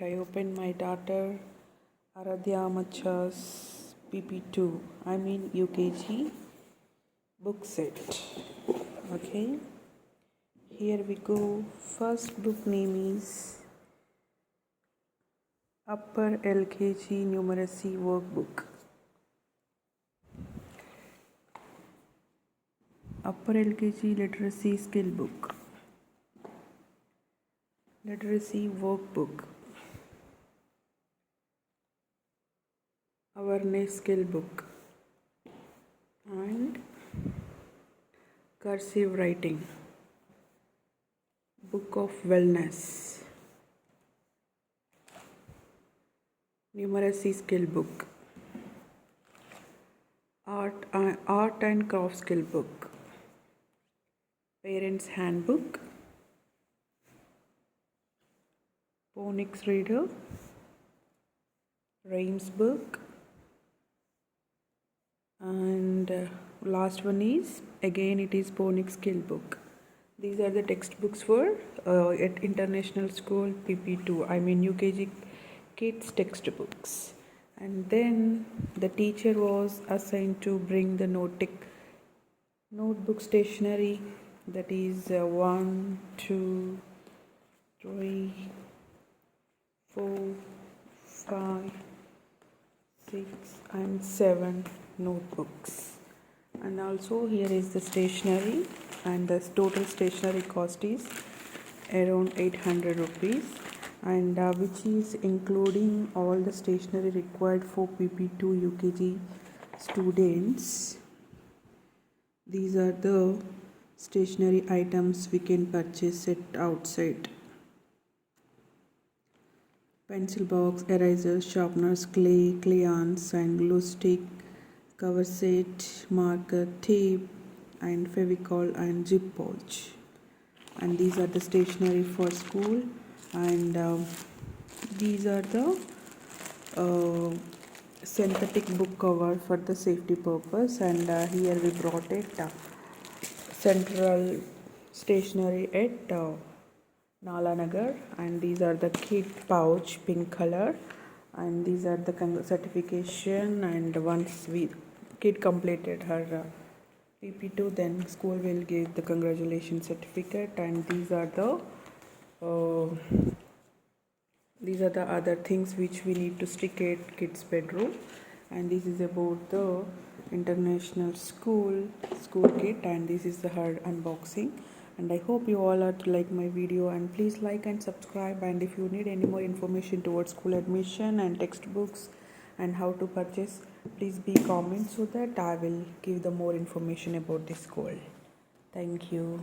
I opened my daughter Aradhya Amacha's PP2, UKG book set. Okay, here we go. First book name is Upper LKG Numeracy Workbook. Upper LKG Literacy Skill Book. Literacy Workbook. Awareness Skill Book. And Cursive Writing. Book of Wellness. Numeracy Skill Book. Art and Craft Skill Book. Parents Handbook. Phonics Reader. Rhymes Book. And last one is again it is Phonics Skill Book. These are the textbooks for at international school PP2, UKG kids textbooks. And then the teacher was assigned to bring the notebook stationery, that is 1, 2, 3, 4, 5, 6 and 7 notebooks. And also here is the stationery, and the total stationery cost is around 800 rupees, and which is including all the stationery required for PP2 UKG students. These are the stationery items we can purchase it outside: pencil box, erasers, sharpeners, crayons and glue stick, cover set, marker, tape and fevicol and zip pouch. And these are the stationery for school, and these are the synthetic book cover for the safety purpose. And here we brought it central stationery at Nalanagar, and these are the kit pouch, pink color, and these are the certification. And once kid completed her PP2, then school will give the congratulation certificate. And these are the other things which we need to stick at kids bedroom. And this is about the international school kit, and this is her unboxing. And I hope you all are to like my video, and please like and subscribe. And if you need any more information towards school admission and textbooks and how to purchase, please be comment so that I will give the more information about this school. Thank you.